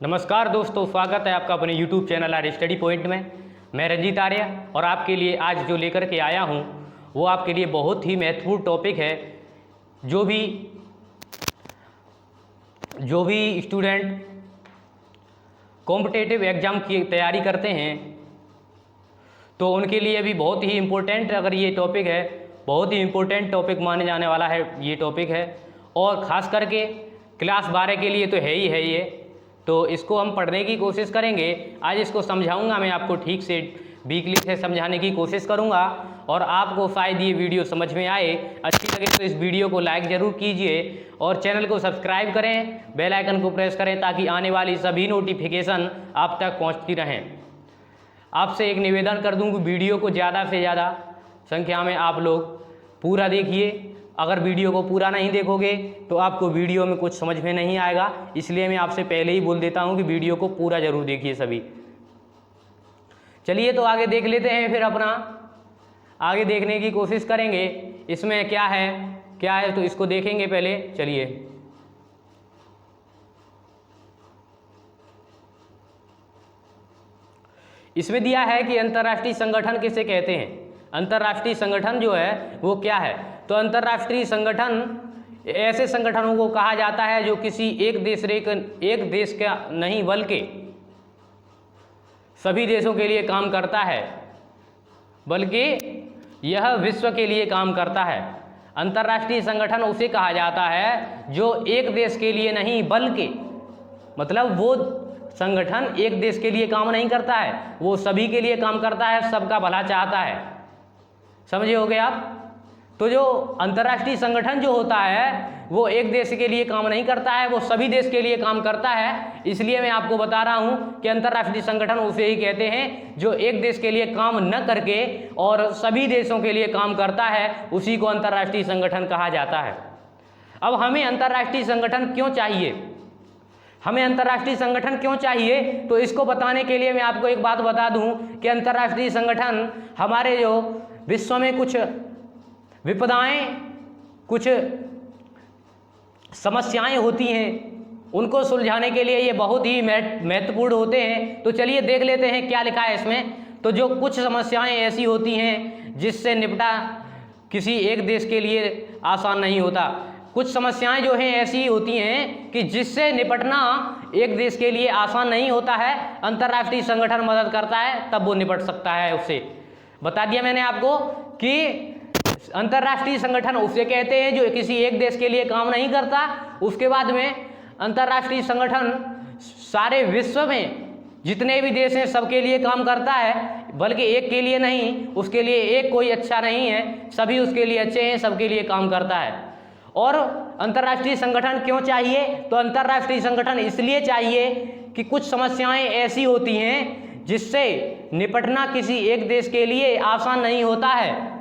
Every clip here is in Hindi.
नमस्कार दोस्तों, स्वागत है आपका अपने YouTube channel are study point में। मैं रंजीत आर्य और आपके लिए आज जो लेकर के आया हूँ वो आपके लिए बहुत ही महत्वपूर्ण टॉपिक है। जो भी स्टूडेंट कॉम्पिटिटिव एग्ज़ाम की तैयारी करते हैं तो उनके लिए भी बहुत ही इम्पोर्टेंट अगर ये टॉपिक है, बहुत ही इम्पोर्टेंट टॉपिक माने जाने वाला है ये टॉपिक है। और ख़ास करके क्लास 12 के लिए तो है ही है ये, तो इसको हम पढ़ने की कोशिश करेंगे। आज इसको समझाऊंगा मैं आपको, ठीक से वीकली से समझाने की कोशिश करूंगा और आपको शायद ये वीडियो समझ में आए। अच्छी लगे तो इस वीडियो को लाइक ज़रूर कीजिए और चैनल को सब्सक्राइब करें, बेल आइकन को प्रेस करें ताकि आने वाली सभी नोटिफिकेशन आप तक पहुँचती रहें। आपसे एक निवेदन कर दूँ कि वीडियो को ज़्यादा से ज़्यादा संख्या में आप लोग पूरा देखिए। अगर वीडियो को पूरा नहीं देखोगे तो आपको वीडियो में कुछ समझ में नहीं आएगा, इसलिए मैं आपसे पहले ही बोल देता हूं कि वीडियो को पूरा ज़रूर देखिए सभी। चलिए तो आगे देख लेते हैं, फिर अपना आगे देखने की कोशिश करेंगे। इसमें क्या है तो इसको देखेंगे पहले। चलिए इसमें दिया है कि अंतर्राष्ट्रीय संगठन किसे कहते हैं। अंतर्राष्ट्रीय संगठन जो है वो क्या है, तो अंतर्राष्ट्रीय संगठन ऐसे संगठनों को कहा जाता है जो किसी एक देश का नहीं बल्कि सभी देशों के लिए काम करता है, बल्कि यह विश्व के लिए काम करता है। अंतर्राष्ट्रीय संगठन उसे कहा जाता है जो एक देश के लिए नहीं बल्कि, मतलब वो संगठन एक देश के लिए काम नहीं करता है, वो सभी के लिए काम करता है, सबका भला चाहता है। समझे होगे आप। तो जो अंतर्राष्ट्रीय संगठन जो होता है वो एक देश के लिए काम नहीं करता है, वो सभी देश के लिए काम करता है। इसलिए मैं आपको बता रहा हूं कि अंतर्राष्ट्रीय संगठन उसे ही कहते हैं जो एक देश के लिए काम न करके और सभी देशों के लिए काम करता है, उसी को अंतर्राष्ट्रीय संगठन कहा जाता है। अब हमें अंतर्राष्ट्रीय संगठन क्यों चाहिए, हमें अंतर्राष्ट्रीय संगठन क्यों चाहिए, तो इसको बताने के लिए मैं आपको एक बात बता दूं कि अंतर्राष्ट्रीय संगठन हमारे जो विश्व में कुछ विपदाएं, कुछ समस्याएं होती हैं, उनको सुलझाने के लिए ये बहुत ही महत्वपूर्ण होते हैं। तो चलिए देख लेते हैं क्या लिखा है इसमें। तो जो कुछ समस्याएं ऐसी होती हैं जिससे निपटा किसी एक देश के लिए आसान नहीं होता। कुछ समस्याएं जो हैं ऐसी होती हैं कि जिससे निपटना एक देश के लिए आसान नहीं होता है, अंतर्राष्ट्रीय संगठन मदद करता है तब वो निपट सकता है। उससे बता दिया मैंने आपको कि अंतर्राष्ट्रीय संगठन उसे कहते हैं जो किसी एक देश के लिए काम नहीं करता। उसके बाद में अंतर्राष्ट्रीय संगठन सारे विश्व में जितने भी देश हैं सबके लिए काम करता है, बल्कि एक के लिए नहीं, उसके लिए एक कोई अच्छा नहीं है, सभी उसके लिए अच्छे हैं, सबके लिए काम करता है। और अंतर्राष्ट्रीय संगठन क्यों चाहिए, तो अंतर्राष्ट्रीय संगठन इसलिए चाहिए कि कुछ समस्याएं ऐसी होती हैं जिससे निपटना किसी एक देश के लिए आसान नहीं होता है।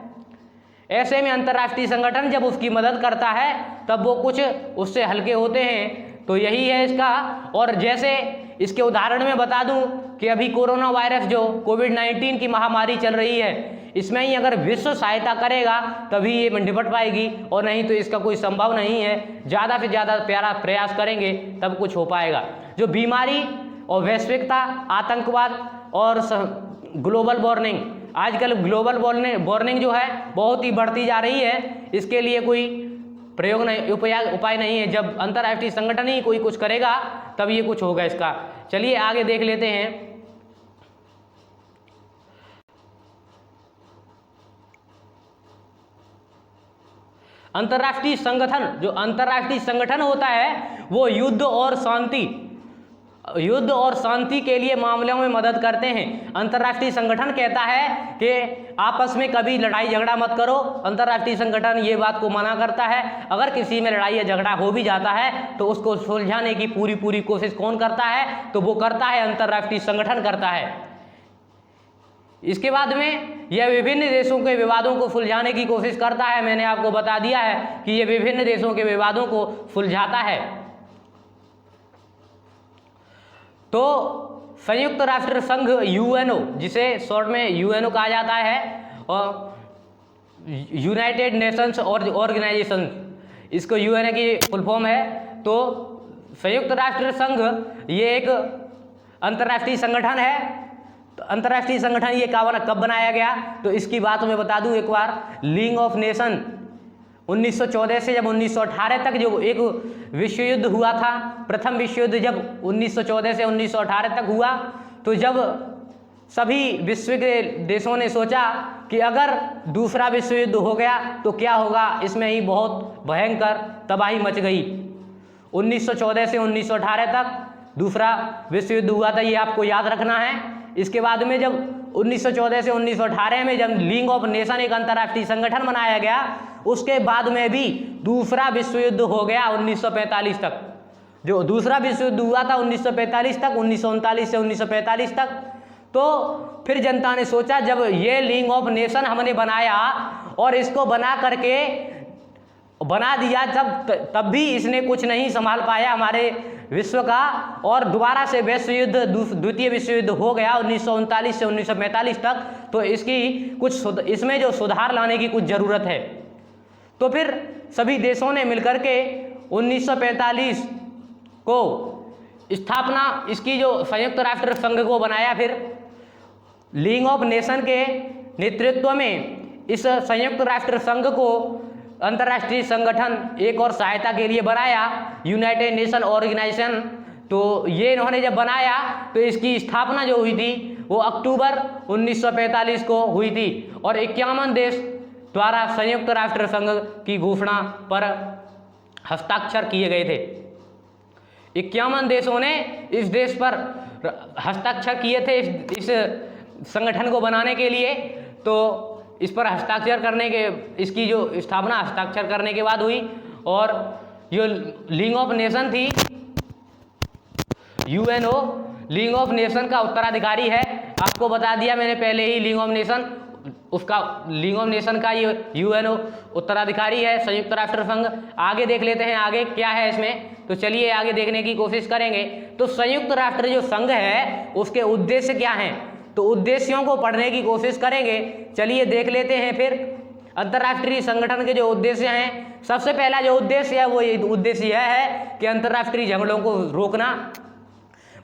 ऐसे में अंतर्राष्ट्रीय संगठन जब उसकी मदद करता है तब वो कुछ उससे हल्के होते हैं। तो यही है इसका। और जैसे इसके उदाहरण में बता दूं कि अभी कोरोना वायरस जो कोविड-19 की महामारी चल रही है, इसमें ही अगर विश्व सहायता करेगा तभी ये निपट पाएगी, और नहीं तो इसका कोई संभव नहीं है। ज़्यादा से ज़्यादा प्रयास करेंगे तब कुछ हो पाएगा। जो बीमारी और वैश्विकता, आतंकवाद और ग्लोबल वार्मिंग, आजकल ग्लोबल वार्मिंग जो है बहुत ही बढ़ती जा रही है, इसके लिए कोई प्रयोग नहीं, उपाय नहीं है। जब अंतर्राष्ट्रीय संगठन ही कोई कुछ करेगा तब ये कुछ होगा इसका। चलिए आगे देख लेते हैं। अंतर्राष्ट्रीय संगठन, जो अंतर्राष्ट्रीय संगठन होता है वो युद्ध और शांति के लिए मामलों में मदद करते हैं। अंतर्राष्ट्रीय संगठन कहता है कि आपस में कभी लड़ाई झगड़ा मत करो। अंतर्राष्ट्रीय संगठन ये बात को मना करता है। अगर किसी में लड़ाई या झगड़ा हो भी जाता है तो उसको सुलझाने की पूरी कोशिश कौन करता है, तो वो करता है अंतर्राष्ट्रीय संगठन करता है। इसके बाद में यह विभिन्न देशों के विवादों को सुलझाने की कोशिश करता है। मैंने आपको बता दिया है कि यह विभिन्न देशों के विवादों को सुलझाता है। तो संयुक्त राष्ट्र संघ यूएनओ, जिसे शॉर्ट में यूएनओ कहा जाता है, और यूनाइटेड नेशंस ऑर्गेनाइजेशन, इसको यूएनओ की फुल फॉर्म है। तो संयुक्त राष्ट्र संघ ये एक अंतर्राष्ट्रीय संगठन है। तो अंतर्राष्ट्रीय संगठन ये कब बनाया गया, तो इसकी बात मैं बता दूं एक बार। लीग ऑफ नेशन 1914 से जब 1918 तक जो एक विश्व युद्ध हुआ था, प्रथम विश्व युद्ध जब 1914 से 1918 तक हुआ, तो जब सभी विश्व के देशों ने सोचा कि अगर दूसरा विश्व युद्ध हो गया तो क्या होगा, इसमें ही बहुत भयंकर तबाही मच गई। 1914 से 1918 तक दूसरा विश्व युद्ध हुआ था, ये आपको याद रखना है। इसके बाद में जब 1914 से 1918 में जब लीग ऑफ नेशन एक अंतर्राष्ट्रीय संगठन बनाया गया, उसके बाद में भी दूसरा विश्व युद्ध हो गया 1945 तक। जो दूसरा विश्व युद्ध हुआ था 1945 तक, 1939 से 1945 तक। तो फिर जनता ने सोचा, जब ये लीग ऑफ नेशन हमने बनाया और इसको बना दिया, तब भी इसने कुछ नहीं संभाल पाया हमारे विश्व का, और दोबारा से विश्व युद्ध द्वितीय विश्व युद्ध हो गया 1939 से 1945 तक। तो इसमें जो सुधार लाने की कुछ ज़रूरत है। तो फिर सभी देशों ने मिलकर के 1945 को स्थापना इसकी जो संयुक्त राष्ट्र संघ को बनाया। फिर लीग ऑफ नेशन के नेतृत्व में इस संयुक्त राष्ट्र संघ को अंतर्राष्ट्रीय संगठन एक और सहायता के लिए बनाया, यूनाइटेड नेशन ऑर्गेनाइजेशन। तो ये इन्होंने जब बनाया तो इसकी स्थापना जो हुई थी वो अक्टूबर 1945 को हुई थी, और 51 देश द्वारा संयुक्त राष्ट्र संघ की घोषणा पर हस्ताक्षर किए गए थे। 51 देशों ने इस देश पर हस्ताक्षर किए थे इस संगठन को बनाने के लिए। तो इस पर हस्ताक्षर करने के, इसकी जो स्थापना हस्ताक्षर करने के बाद हुई, और जो लीग ऑफ नेशन थी, यूएनओ लीग ऑफ नेशन का उत्तराधिकारी है। आपको बता दिया मैंने पहले ही, लीग ऑफ नेशन का ये यूएनओ उत्तराधिकारी है, संयुक्त राष्ट्र संघ। आगे देख लेते हैं आगे क्या है इसमें, तो चलिए आगे देखने की कोशिश करेंगे। तो संयुक्त राष्ट्र जो संघ है उसके उद्देश्य क्या हैं, तो उद्देश्यों को पढ़ने की कोशिश करेंगे। चलिए देख लेते हैं फिर अंतर्राष्ट्रीय संगठन के जो उद्देश्य हैं। सबसे पहला जो उद्देश्य है वो ये उद्देश्य यह है कि अंतर्राष्ट्रीय झगड़ों को रोकना।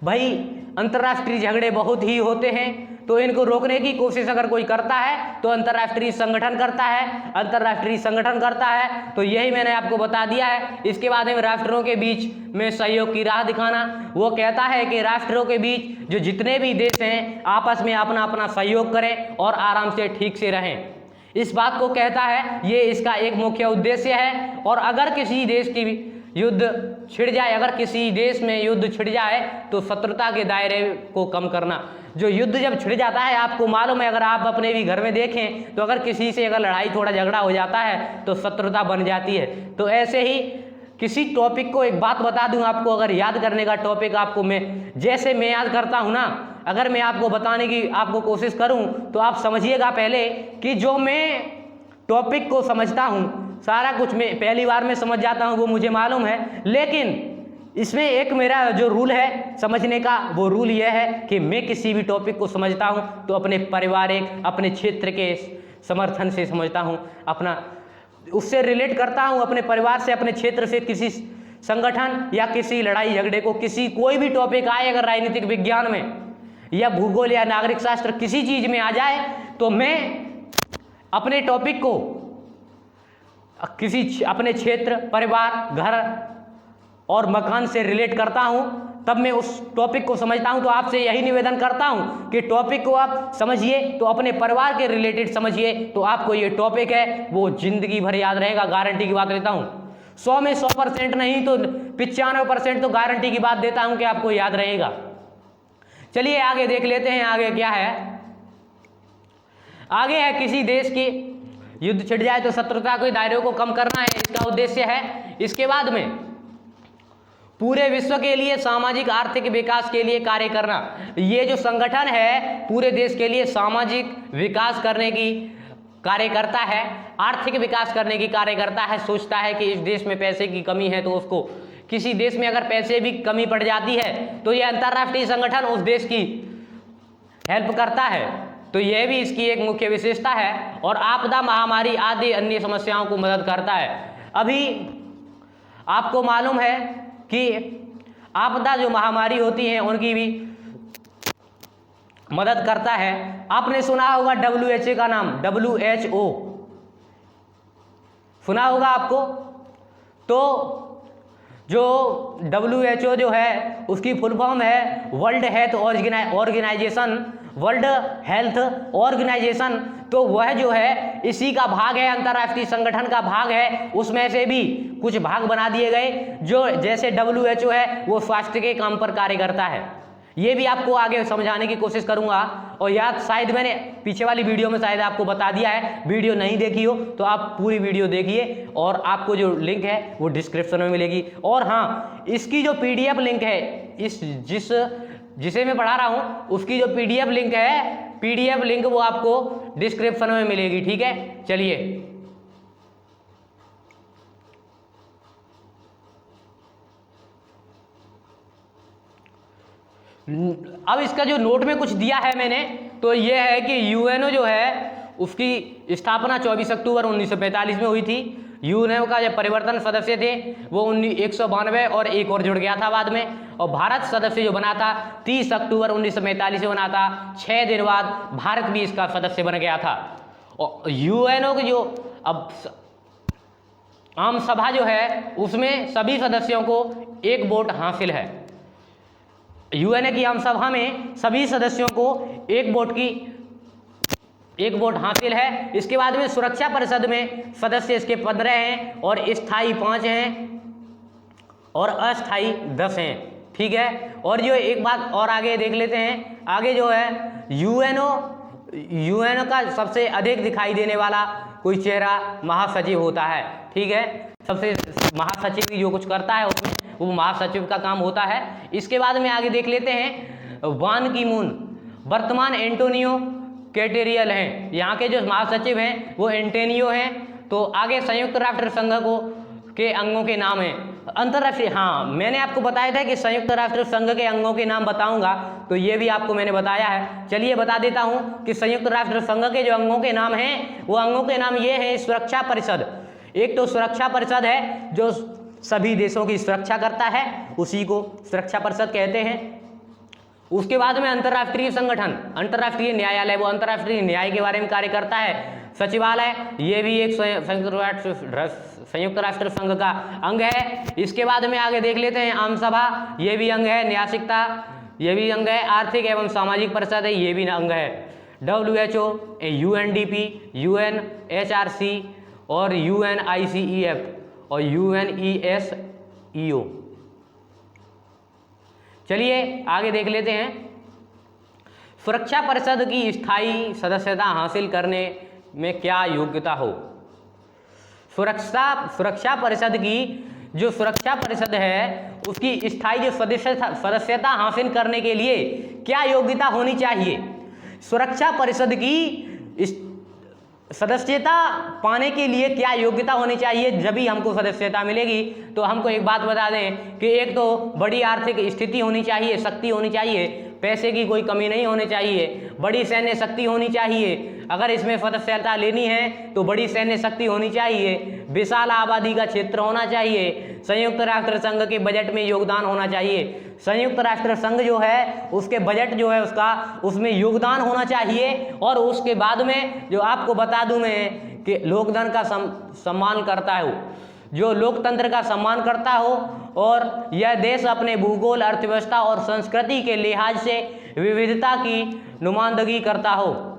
भाई अंतर्राष्ट्रीय झगड़े बहुत ही होते हैं, तो इनको रोकने की कोशिश अगर कोई करता है तो अंतर्राष्ट्रीय संगठन करता है। अंतर्राष्ट्रीय संगठन करता है तो यही मैंने आपको बता दिया है। इसके बाद में राष्ट्रों के बीच में सहयोग की राह दिखाना। वो कहता है कि राष्ट्रों के बीच जो जितने भी देश हैं आपस में अपना अपना सहयोग करें और आराम से ठीक से रहें, इस बात को कहता है। ये इसका एक मुख्य उद्देश्य है। और अगर किसी देश की युद्ध छिड़ जाए, अगर किसी देश में युद्ध छिड़ जाए तो शत्रुता के दायरे को कम करना। जो युद्ध जब छिड़ जाता है, आपको मालूम है, अगर आप अपने भी घर में देखें तो अगर किसी से अगर लड़ाई थोड़ा झगड़ा हो जाता है तो शत्रुता बन जाती है। तो ऐसे ही किसी टॉपिक को एक बात बता दूं आपको, अगर याद करने का टॉपिक आपको जैसे मैं याद करता हूं ना, अगर मैं आपको बताने की आपको कोशिश करूं तो आप समझिएगा पहले कि जो मैं टॉपिक को समझता हूं सारा कुछ मैं पहली बार में समझ जाता हूं, वो मुझे मालूम है। लेकिन इसमें एक मेरा जो रूल है समझने का, वो रूल यह है कि मैं किसी भी टॉपिक को समझता हूं तो अपने पारिवारिक, अपने क्षेत्र के समर्थन से समझता हूं, अपना उससे रिलेट करता हूं, अपने परिवार से, अपने क्षेत्र से। किसी संगठन या किसी लड़ाई झगड़े को, कोई भी टॉपिक आए, अगर राजनीतिक विज्ञान में या भूगोल या नागरिक शास्त्र किसी चीज में आ जाए, तो मैं अपने टॉपिक को अपने क्षेत्र, परिवार, घर और मकान से रिलेट करता हूं, तब मैं उस टॉपिक को समझता हूं। तो आपसे यही निवेदन करता हूं कि टॉपिक को आप समझिए तो अपने परिवार के रिलेटेड समझिए, तो आपको ये टॉपिक है वो जिंदगी भर याद रहेगा। गारंटी की बात देता हूं, 100 में 100% नहीं तो 95% तो गारंटी की बात देता हूं कि आपको याद रहेगा। चलिए आगे देख लेते हैं, आगे क्या है। आगे है किसी देश की युद्ध छिड़ जाए तो शत्रुता के दायरे को कम करना है, इसका उद्देश्य है। इसके बाद में पूरे विश्व के लिए सामाजिक आर्थिक विकास के लिए कार्य करना। ये जो संगठन है पूरे देश के लिए सामाजिक विकास करने की कार्य करता है, आर्थिक विकास करने की कार्य करता है। सोचता है कि इस देश में पैसे की कमी है तो उसको, किसी देश में अगर पैसे भी कमी पड़ जाती है तो यह अंतर्राष्ट्रीय संगठन उस देश की हेल्प करता है। तो यह भी इसकी एक मुख्य विशेषता है। और आपदा, महामारी आदि अन्य समस्याओं को मदद करता है। अभी आपको मालूम है कि आपदा जो महामारी होती हैं उनकी भी मदद करता है। आपने सुना होगा WHO का नाम, WHO सुना होगा आपको। तो जो WHO जो है उसकी फुल फॉर्म है world health organisation, world health organisation. तो वह जो है इसी का भाग है, अंतर्राष्ट्रीय संगठन का भाग है। उसमें से भी कुछ भाग बना दिए गए, जो जैसे WHO है वो स्वास्थ्य के काम पर कार्य करता है। ये भी आपको आगे समझाने की कोशिश करूंगा। और याद शायद मैंने पीछे वाली वीडियो में शायद आपको बता दिया है, वीडियो नहीं देखी हो तो आप पूरी वीडियो देखिए और आपको जो लिंक है वो डिस्क्रिप्शन में मिलेगी। और हाँ, इसकी जो PDF लिंक है, जिसे मैं पढ़ा रहा हूँ उसकी जो PDF लिंक है, PDF लिंक वो आपको डिस्क्रिप्शन में मिलेगी। ठीक है, चलिए अब इसका जो नोट में कुछ दिया है मैंने, तो ये है कि UNO जो है उसकी स्थापना 24 अक्टूबर 1945 में हुई थी। UNO का जब परिवर्तन सदस्य थे वो 192 और एक और जुड़ गया था बाद में। और भारत सदस्य जो बना था 30 अक्टूबर 1945 में बना था। 6 दिन बाद भारत भी इसका सदस्य बन गया था। और UNO की जो अब आम सभा जो है उसमें सभी सदस्यों को एक वोट हासिल है। UN की आम सभा में सभी सदस्यों को एक वोट हासिल है। इसके बाद में सुरक्षा परिषद में सदस्य इसके 15 हैं और स्थायी 5 हैं और अस्थायी 10 हैं। ठीक है, और जो एक बात और आगे देख लेते हैं। आगे जो है UNO का सबसे अधिक दिखाई देने वाला कोई चेहरा महासचिव होता है। ठीक है, सबसे महासचिव जो कुछ करता है उसमें वो महासचिव का काम होता है। इसके बाद में आगे देख लेते हैं बान की मून, वर्तमान एंटोनियो कैटेरियल हैं। यहाँ के जो महासचिव हैं वो एंटोनियो हैं। तो आगे संयुक्त राष्ट्र संघ के अंगों के नाम हैं अंतर्राष्ट्रीय। हाँ, मैंने आपको बताया था कि संयुक्त राष्ट्र संघ के अंगों के नाम बताऊंगा, तो ये भी आपको मैंने बताया है। चलिए बता देता हूँ कि संयुक्त राष्ट्र संघ के जो अंगों के नाम हैं वो अंगों के नाम ये हैं। सुरक्षा परिषद, एक तो सुरक्षा परिषद है जो सभी देशों की सुरक्षा करता है, उसी को सुरक्षा परिषद कहते हैं। उसके बाद में अंतर्राष्ट्रीय संगठन, अंतर्राष्ट्रीय न्यायालय, वो अंतर्राष्ट्रीय न्याय के बारे में कार्य करता है। सचिवालय, ये भी एक संयुक्त राष्ट्र संघ का अंग है। इसके बाद में आगे देख लेते हैं आम सभा, ये भी अंग है। न्यासिकता, ये भी अंग है। आर्थिक एवं सामाजिक परिषद है, ये भी अंग है। WHO, UNDP, UNHRC और UNICEF और UNESCO। चलिए आगे देख लेते हैं। सुरक्षा परिषद की स्थायी सदस्यता हासिल करने में क्या योग्यता हो। सुरक्षा परिषद की जो सुरक्षा परिषद है उसकी स्थायी जो सदस्यता हासिल करने के लिए क्या योग्यता होनी चाहिए। सुरक्षा परिषद की सदस्यता पाने के लिए क्या योग्यता होनी चाहिए, जब ही हमको सदस्यता मिलेगी। तो हमको एक बात बता दें कि एक तो बड़ी आर्थिक स्थिति होनी चाहिए, शक्ति होनी चाहिए, पैसे की कोई कमी नहीं होनी चाहिए, बड़ी सैन्य शक्ति होनी चाहिए। अगर इसमें सदस्यता लेनी है तो बड़ी सैन्य शक्ति होनी चाहिए, विशाल आबादी का क्षेत्र होना चाहिए, संयुक्त राष्ट्र संघ के बजट में योगदान होना चाहिए। संयुक्त राष्ट्र संघ जो है उसके बजट जो है उसमें योगदान होना चाहिए। और उसके बाद में जो आपको बता दूं मैं कि लोकतंत्र का सम्मान करता हो, जो लोकतंत्र का सम्मान करता हो और यह देश अपने भूगोल, अर्थव्यवस्था और संस्कृति के लिहाज से विविधता की नुमाइंदगी करता हो,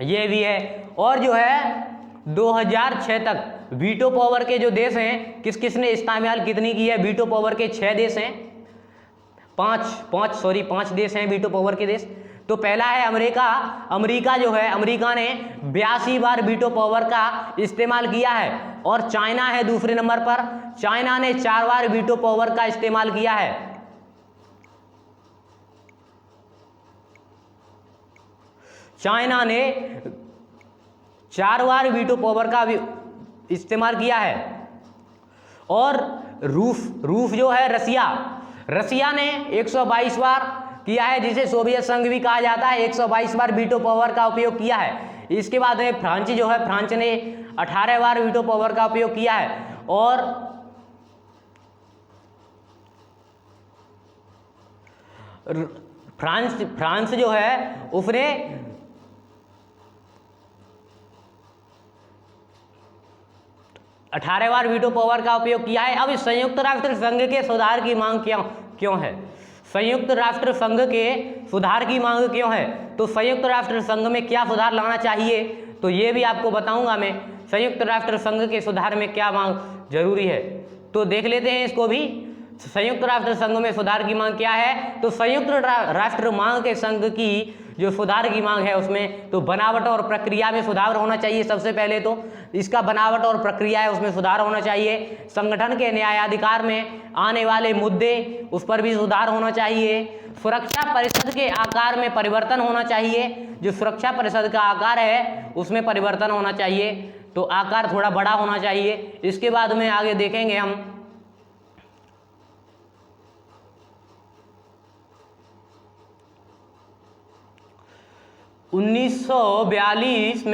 ये भी है। और जो है 2006 तक वीटो पावर के जो देश हैं, किस किस ने इस्तेमाल कितनी की है। वीटो पावर के 6 देश हैं, 5 देश हैं वीटो पावर के देश। तो पहला है अमेरिका। अमेरिका जो है, अमेरिका ने 82 बार वीटो पावर का इस्तेमाल किया है। और चाइना है दूसरे नंबर पर, चाइना ने 4 बार वीटो पावर का इस्तेमाल किया है। चाइना ने 4 बार वीटो पावर का इस्तेमाल किया है। और रूस जो है, रसिया ने 122 बार किया है, जिसे सोवियत संघ भी कहा जाता है। 122 बार वीटो पावर का उपयोग किया है। इसके बाद में फ्रांस जो है, फ्रांस ने 18 बार वीटो पावर का उपयोग किया है। और फ्रांस जो है उसने 18 बार वीटो पावर का उपयोग किया है। अब इस संयुक्त राष्ट्र संघ के सुधार की मांग क्यों है? संयुक्त राष्ट्र संघ के सुधार की मांग क्यों है? तो संयुक्त राष्ट्र संघ में क्या सुधार लाना चाहिए, तो ये भी आपको बताऊंगा मैं। संयुक्त राष्ट्र संघ के सुधार में क्या मांग जरूरी है, तो देख लेते हैं इसको भी। संयुक्त राष्ट्र संघ में सुधार की मांग क्या है? तो संयुक्त राष्ट्र मांग के संघ की जो सुधार की मांग है उसमें तो बनावट और प्रक्रिया में सुधार होना चाहिए। सबसे पहले तो इसका बनावट और प्रक्रिया है उसमें सुधार होना चाहिए। संगठन के न्यायाधिकार में आने वाले मुद्दे उस पर भी सुधार होना चाहिए। सुरक्षा परिषद के आकार में परिवर्तन होना चाहिए। जो सुरक्षा परिषद का आकार है उसमें परिवर्तन होना चाहिए, तो आकार थोड़ा बड़ा होना चाहिए। इसके बाद में आगे देखेंगे हम। उन्नीस सौ बयालीस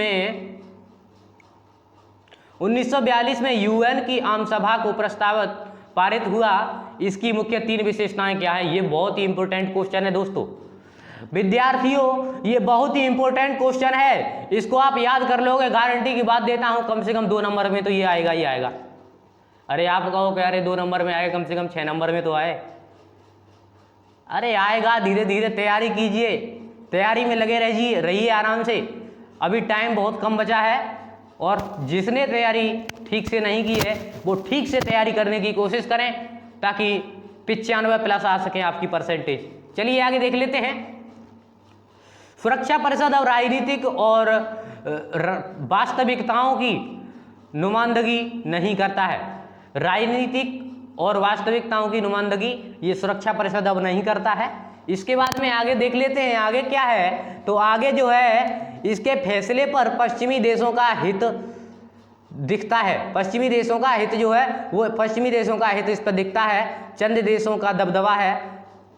में यूएन की आम सभा को प्रस्ताव पारित हुआ। इसकी मुख्य 3 विशेषताएं क्या है? ये बहुत ही इंपॉर्टेंट क्वेश्चन है दोस्तों। विद्यार्थियों, ये बहुत ही इंपॉर्टेंट क्वेश्चन है, इसको आप याद कर लोगे, गारंटी की बात देता हूं। कम से कम 2 नंबर में तो ये आएगा ही आएगा। अरे आप कहो कि अरे 2 नंबर में आएगा, कम से कम 6 नंबर में तो आए। अरे आएगा, धीरे धीरे तैयारी कीजिए, तैयारी में लगे रहिए आराम से। अभी टाइम बहुत कम बचा है, और जिसने तैयारी ठीक से नहीं की है वो ठीक से तैयारी करने की कोशिश करें, ताकि 95+ आ सके आपकी परसेंटेज। चलिए आगे देख लेते हैं। सुरक्षा परिषद अब राजनीतिक और वास्तविकताओं की नुमाइंदगी नहीं करता है। राजनीतिक और वास्तविकताओं की नुमाइंदगी ये सुरक्षा परिषद अब नहीं करता है। इसके बाद में आगे देख लेते हैं आगे क्या है। तो आगे जो है इसके फैसले पर पश्चिमी देशों का हित दिखता है। पश्चिमी देशों का हित जो है वो पश्चिमी देशों का हित इस पर दिखता है। चंद देशों का दबदबा है,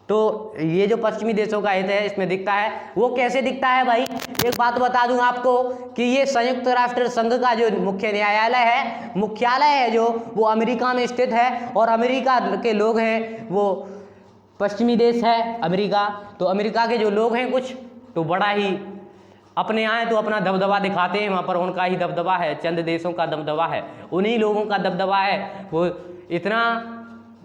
तो ये जो पश्चिमी देशों का हित है इसमें दिखता है। वो कैसे दिखता है भाई? एक बात बता दूं आपको कि ये संयुक्त राष्ट्र संघ का जो मुख्य न्यायालय है, मुख्यालय है जो, वो अमेरिका में स्थित है, और अमेरिका के लोग हैं वो पश्चिमी देश है अमेरिका। तो अमेरिका के जो लोग हैं कुछ तो बड़ा ही अपने आए तो अपना दबदबा दिखाते हैं, वहाँ पर उनका ही दबदबा है, चंद देशों का दबदबा है, उन्हीं लोगों का दबदबा है। वो इतना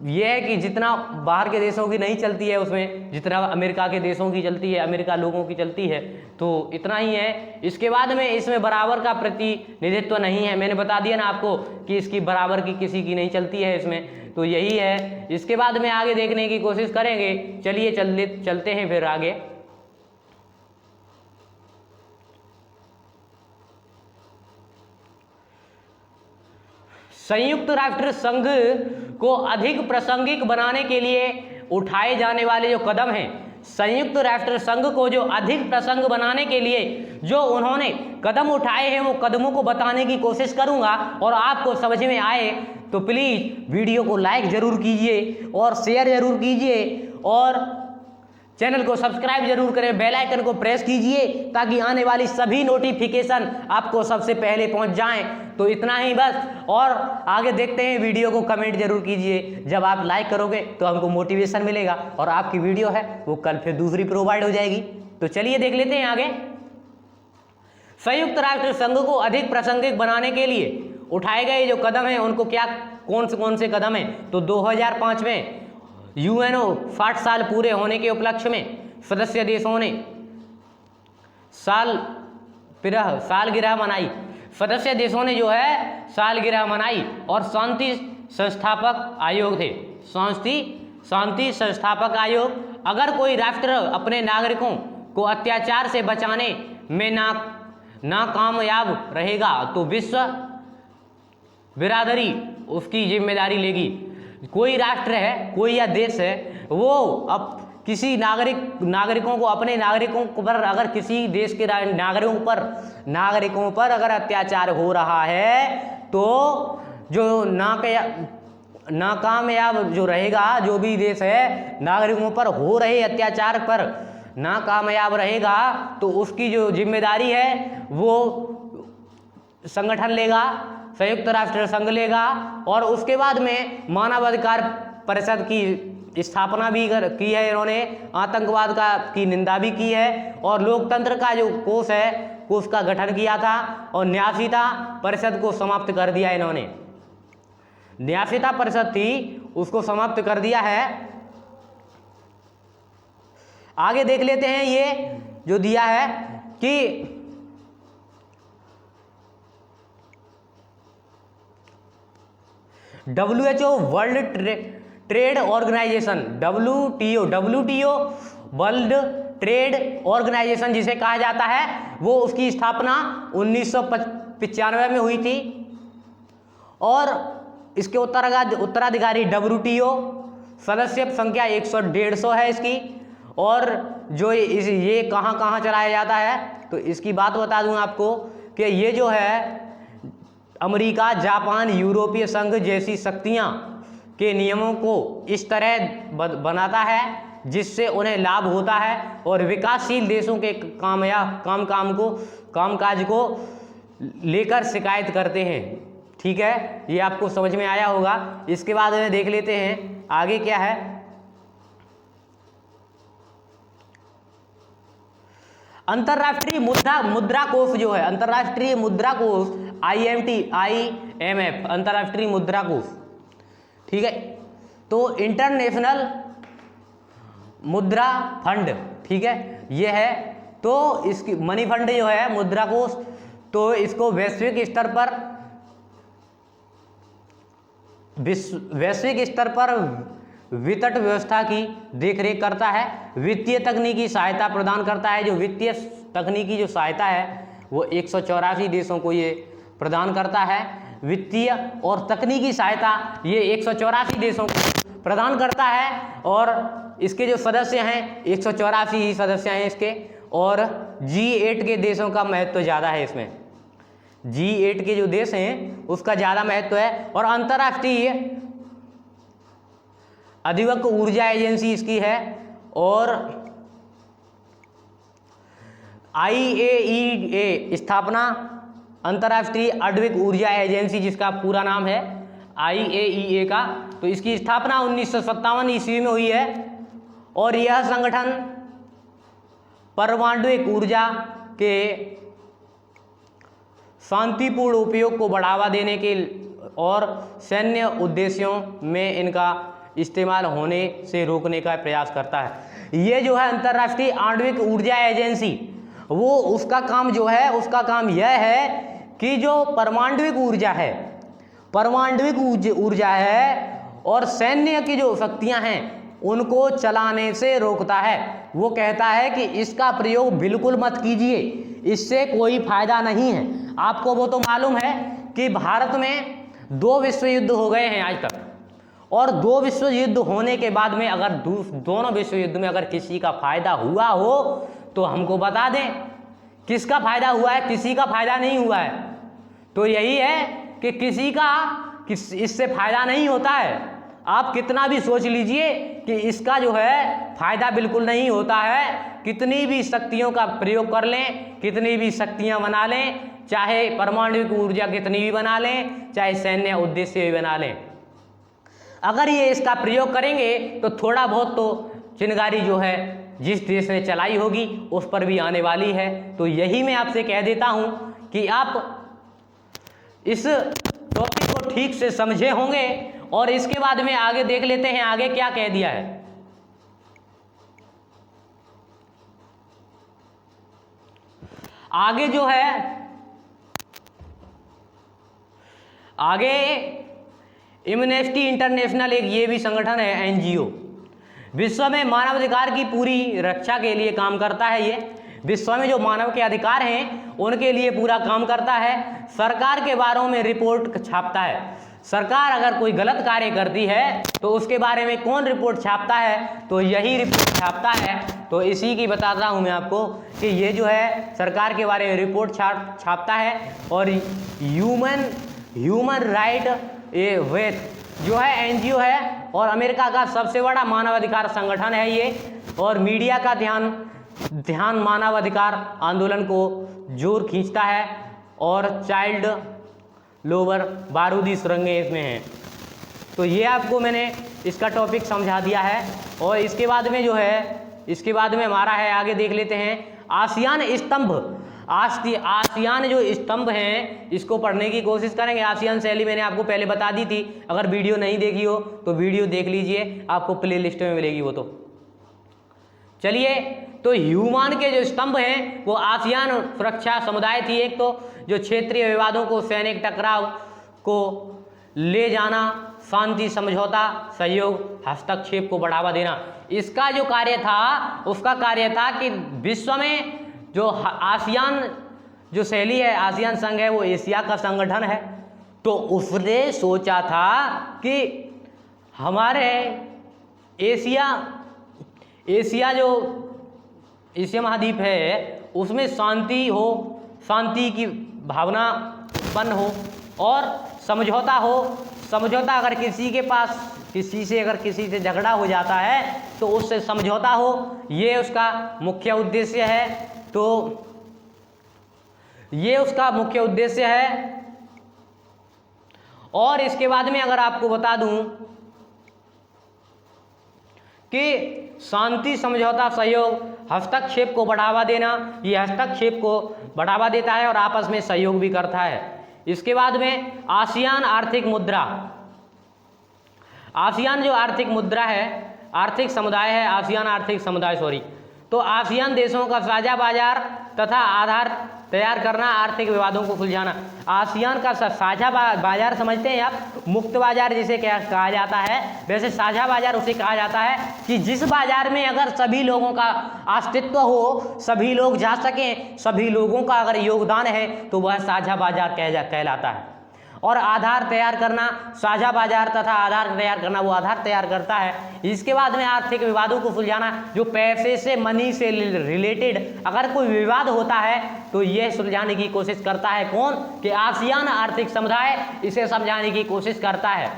ये है कि जितना बाहर के देशों की नहीं चलती है उसमें, जितना अमेरिका के देशों की चलती है, अमेरिका लोगों की चलती है, तो इतना ही है। इसके बाद में इसमें बराबर का प्रतिनिधित्व नहीं है। मैंने बता दिया ना आपको कि इसकी बराबर की किसी की नहीं चलती है इसमें, तो यही है। इसके बाद में आगे देखने की कोशिश करेंगे। चलिए चलते हैं फिर आगे। संयुक्त राष्ट्र संघ को अधिक प्रासंगिक बनाने के लिए उठाए जाने वाले जो कदम हैं, संयुक्त राष्ट्र संघ को जो अधिक प्रासंगिक बनाने के लिए जो उन्होंने कदम उठाए हैं वो कदमों को बताने की कोशिश करूंगा, और आपको समझ में आए तो प्लीज वीडियो को लाइक जरूर कीजिए और शेयर जरूर कीजिए, और चैनल को सब्सक्राइब जरूर करें, बेल आइकन को प्रेस कीजिए ताकि आने वाली सभी नोटिफिकेशन आपको सबसे पहले पहुंच जाएं। तो इतना ही बस, और आगे देखते हैं। वीडियो को कमेंट जरूर कीजिए, जब आप लाइक करोगे तो हमको मोटिवेशन मिलेगा, और आपकी वीडियो है वो कल फिर दूसरी प्रोवाइड हो जाएगी। तो चलिए देख लेते हैं आगे। संयुक्त राष्ट्र संघ को अधिक प्रासंगिक बनाने के लिए उठाए गए जो कदम हैं उनको क्या कौन से कदम हैं? तो 2005 में यूएनओ 60 साल पूरे होने के उपलक्ष्य में सदस्य देशों ने सालगिरह मनाई। सदस्य देशों ने जो है सालगिरह मनाई, और शांति संस्थापक आयोग थे। शांति संस्थापक आयोग, अगर कोई राष्ट्र अपने नागरिकों को अत्याचार से बचाने में नाकामयाब रहेगा तो विश्व बिरादरी उसकी जिम्मेदारी लेगी। कोई राष्ट्र है, कोई या देश है, वो अब किसी नागरिकों को, अपने नागरिकों पर, अगर किसी देश के नागरिकों पर अगर अत्याचार हो रहा है तो जो नाकामयाब जो रहेगा, जो भी देश है नागरिकों पर हो रहे अत्याचार पर नाकामयाब रहेगा तो उसकी जो जिम्मेदारी है वो संगठन लेगा, संयुक्त राष्ट्र संघ लेगा। और उसके बाद में मानवाधिकार परिषद की स्थापना भी की है इन्होंने, आतंकवाद की निंदा भी की है, और लोकतंत्र का जो कोष है कोष का गठन किया था, और न्यासीता परिषद को समाप्त कर दिया इन्होंने। न्यासीता परिषद थी उसको समाप्त कर दिया है। आगे देख लेते हैं, ये जो दिया है कि WHO world trade organisation, WTO world trade organisation जिसे कहा जाता है, वो उसकी स्थापना 1995 में हुई थी, और इसके उत्तराधिकारी WTO, सदस्य संख्या 150 है इसकी। और जो ये कहाँ कहाँ चलाया जाता है, तो इसकी बात बता दूं आपको कि ये जो है अमेरिका, जापान, यूरोपीय संघ जैसी शक्तियाँ के नियमों को इस तरह बनाता है जिससे उन्हें लाभ होता है, और विकासशील देशों के कामकाज को लेकर शिकायत करते हैं। ठीक है, ये आपको समझ में आया होगा। इसके बाद में देख लेते हैं आगे क्या है। अंतर्राष्ट्रीय मुद्रा कोष जो है, अंतर्राष्ट्रीय मुद्रा कोष IMF, अंतर्राष्ट्रीय मुद्रा कोष, ठीक है, तो इंटरनेशनल मुद्रा फंड, ठीक है, ये है। तो इसकी मनी फंड जो है मुद्रा कोष, तो इसको वैश्विक स्तर पर वित्त व्यवस्था की देखरेख करता है, वित्तीय तकनीकी सहायता प्रदान करता है। जो वित्तीय तकनीकी जो सहायता है वो 184 देशों को ये प्रदान करता है। वित्तीय और तकनीकी सहायता ये 184 देशों को प्रदान करता है, और इसके जो सदस्य हैं 184 ही सदस्य हैं इसके, और G8 के देशों का महत्व ज़्यादा है इसमें। G8 के जो देश हैं उसका ज़्यादा महत्व है। और अंतर्राष्ट्रीय अधिवक् ऊर्जा एजेंसी इसकी है, और IAEA स्थापना, अंतर्राष्ट्रीय आणविक ऊर्जा एजेंसी जिसका पूरा नाम है IAEA का, तो इसकी स्थापना 1957 ईस्वी में हुई है, और यह संगठन परमाणुक ऊर्जा के शांतिपूर्ण उपयोग को बढ़ावा देने के और सैन्य उद्देश्यों में इनका इस्तेमाल होने से रोकने का प्रयास करता है। ये जो है अंतर्राष्ट्रीय आणविक ऊर्जा एजेंसी, वो उसका काम जो है, उसका काम यह है कि जो परमाणुक ऊर्जा है और सैन्य की जो शक्तियां हैं उनको चलाने से रोकता है। वो कहता है कि इसका प्रयोग बिल्कुल मत कीजिए, इससे कोई फायदा नहीं है। आपको वो तो मालूम है कि भारत में 2 विश्व युद्ध हो गए हैं आज तक, और 2 विश्व युद्ध होने के बाद में अगर दोनों विश्व युद्ध में अगर किसी का फायदा हुआ हो तो हमको बता दें। किसका फायदा हुआ है? किसी का फायदा नहीं हुआ है। तो यही है कि किसी का इससे फायदा नहीं होता है। आप कितना भी सोच लीजिए कि इसका जो है फायदा बिल्कुल नहीं होता है। कितनी भी शक्तियों का प्रयोग कर लें, कितनी भी शक्तियां बना लें, चाहे परमाणु ऊर्जा कितनी भी बना लें, चाहे सैन्य उद्देश्य भी बना लें, अगर ये इसका प्रयोग करेंगे तो थोड़ा बहुत तो चिंगारी जो है जिस देश ने चलाई होगी उस पर भी आने वाली है। तो यही मैं आपसे कह देता हूं कि आप इस टॉपिक को ठीक से समझे होंगे, और इसके बाद में आगे देख लेते हैं आगे क्या कह दिया है। आगे जो है, आगे एमनेस्टी इंटरनेशनल एक ये भी संगठन है, एनजीओ, विश्व में मानवाधिकार की पूरी रक्षा के लिए काम करता है। ये विश्व में जो मानव के अधिकार हैं उनके लिए पूरा काम करता है। सरकार के बारे में रिपोर्ट छापता है। सरकार अगर कोई गलत कार्य करती है तो उसके बारे में कौन रिपोर्ट छापता है? तो यही रिपोर्ट छापता है। तो इसी की बताता हूँ मैं आपको कि ये जो है सरकार के बारे में रिपोर्ट छापता है। और ह्यूमन राइट वेथ जो है एनजीओ है और अमेरिका का सबसे बड़ा मानवाधिकार संगठन है ये, और मीडिया का ध्यान मानवाधिकार आंदोलन को जोर खींचता है। और चाइल्ड लोबर बारूदी सुरंगें इसमें हैं। तो ये आपको मैंने इसका टॉपिक समझा दिया है। और इसके बाद में जो है, इसके बाद में हमारा है, आगे देख लेते हैं आसियान स्तंभ। आसियान जो स्तंभ हैं इसको पढ़ने की कोशिश करेंगे। आसियान शैली मैंने आपको पहले बता दी थी, अगर वीडियो नहीं देखी हो तो वीडियो देख लीजिए, आपको प्लेलिस्ट में मिलेगी वो। तो चलिए, तो ह्यूमान के जो स्तंभ हैं वो आसियान सुरक्षा समुदाय थी एक, तो जो क्षेत्रीय विवादों को, सैनिक टकराव को ले जाना, शांति समझौता, सहयोग, हस्तक्षेप को बढ़ावा देना, इसका जो कार्य था, उसका कार्य था कि विश्व में जो आसियान जो शैली है, आसियान संघ है, वो एशिया का संगठन है। तो उसने सोचा था कि हमारे एशिया जो एशिया महाद्वीप है उसमें शांति हो, शांति की भावना उत्पन्न हो और समझौता हो। समझौता अगर किसी के पास किसी से झगड़ा हो जाता है तो उससे समझौता हो, ये उसका मुख्य उद्देश्य है। तो ये उसका मुख्य उद्देश्य है। और इसके बाद में अगर आपको बता दूं कि शांति, समझौता, सहयोग, हस्तक्षेप को बढ़ावा देना, ये हस्तक्षेप को बढ़ावा देता है और आपस में सहयोग भी करता है। इसके बाद में आसियान आर्थिक मुद्रा। आसियान जो आर्थिक मुद्रा है, आर्थिक समुदाय है, आसियान आर्थिक समुदाय तो आसियान देशों का साझा बाजार तथा आधार तैयार करना, आर्थिक विवादों को सुलझाना। आसियान का साझा बाजार समझते हैं आप, मुक्त बाजार जिसे क्या कहा जाता है, वैसे साझा बाजार उसे कहा जाता है कि जिस बाजार में अगर सभी लोगों का अस्तित्व हो, सभी लोग जा सकें, सभी लोगों का अगर योगदान है तो वह साझा बाजार कहलाता है। और आधार तैयार करना, साझा बाजार तथा आधार तैयार करना, वो आधार तैयार करता है। इसके बाद में आर्थिक विवादों को सुलझाना, जो पैसे से, मनी से रिलेटेड अगर कोई विवाद होता है तो यह सुलझाने की कोशिश करता है। कौन? कि आसियान आर्थिक समुदाय इसे समझाने की कोशिश करता है।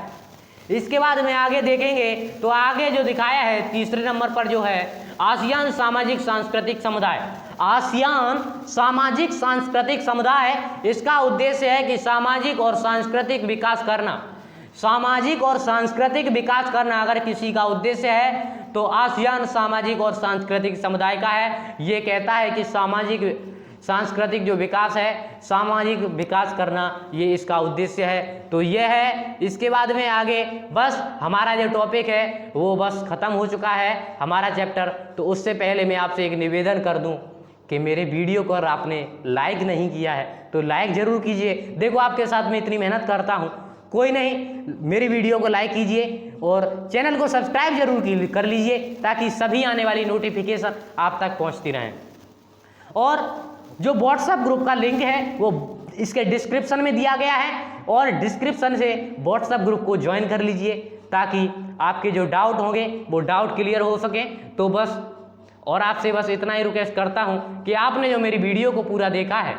इसके बाद में आगे देखेंगे तो आगे जो दिखाया है तीसरे नंबर पर जो है आसियान सामाजिक सांस्कृतिक समुदाय। आसियान सामाजिक सांस्कृतिक समुदाय, इसका उद्देश्य है कि सामाजिक और सांस्कृतिक विकास करना। सामाजिक और सांस्कृतिक विकास करना अगर किसी का उद्देश्य है तो आसियान सामाजिक और सांस्कृतिक समुदाय का है। ये कहता है कि सामाजिक सांस्कृतिक जो विकास है, सामाजिक विकास करना, ये इसका उद्देश्य है। तो ये है। इसके बाद में आगे बस हमारा जो टॉपिक है वो बस ख़त्म हो चुका है हमारा चैप्टर। तो उससे पहले मैं आपसे एक निवेदन कर दूं कि मेरे वीडियो को अगर आपने लाइक नहीं किया है तो लाइक ज़रूर कीजिए। देखो आपके साथ में इतनी मेहनत करता हूँ, कोई नहीं, मेरी वीडियो को लाइक कीजिए और चैनल को सब्सक्राइब जरूर कर लीजिए ताकि सभी आने वाली नोटिफिकेशन आप तक पहुँचती रहें। और जो व्हाट्सएप ग्रुप का लिंक है वो इसके डिस्क्रिप्शन में दिया गया है और डिस्क्रिप्शन से व्हाट्सएप ग्रुप को ज्वाइन कर लीजिए ताकि आपके जो डाउट होंगे वो डाउट क्लियर हो सके। तो बस और आपसे बस इतना ही रिक्वेस्ट करता हूँ कि आपने जो मेरी वीडियो को पूरा देखा है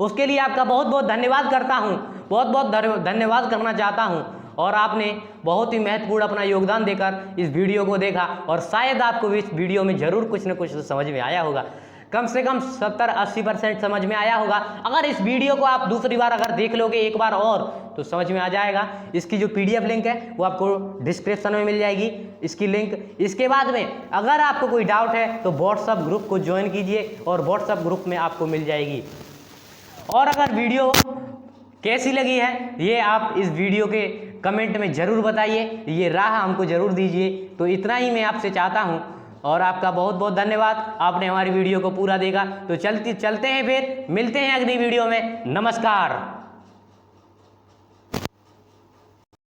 उसके लिए आपका बहुत बहुत धन्यवाद करता हूँ, बहुत बहुत धन्यवाद करना चाहता हूँ। और आपने बहुत ही महत्वपूर्ण अपना योगदान देकर इस वीडियो को देखा और शायद आपको इस वीडियो में ज़रूर कुछ न कुछ समझ में आया होगा, कम से कम 70-80% समझ में आया होगा। अगर इस वीडियो को आप दूसरी बार अगर देख लोगे एक बार और तो समझ में आ जाएगा। इसकी जो PDF लिंक है वो आपको डिस्क्रिप्शन में मिल जाएगी, इसकी लिंक। इसके बाद में अगर आपको कोई डाउट है तो व्हाट्सएप ग्रुप को ज्वाइन कीजिए और व्हाट्सएप ग्रुप में आपको मिल जाएगी। और अगर वीडियो कैसी लगी है ये आप इस वीडियो के कमेंट में ज़रूर बताइए, ये राह हमको ज़रूर दीजिए। तो इतना ही मैं आपसे चाहता हूँ और आपका बहुत बहुत धन्यवाद, आपने हमारी वीडियो को पूरा देखा। तो चलते हैं, फिर मिलते हैं अगली वीडियो में। नमस्कार।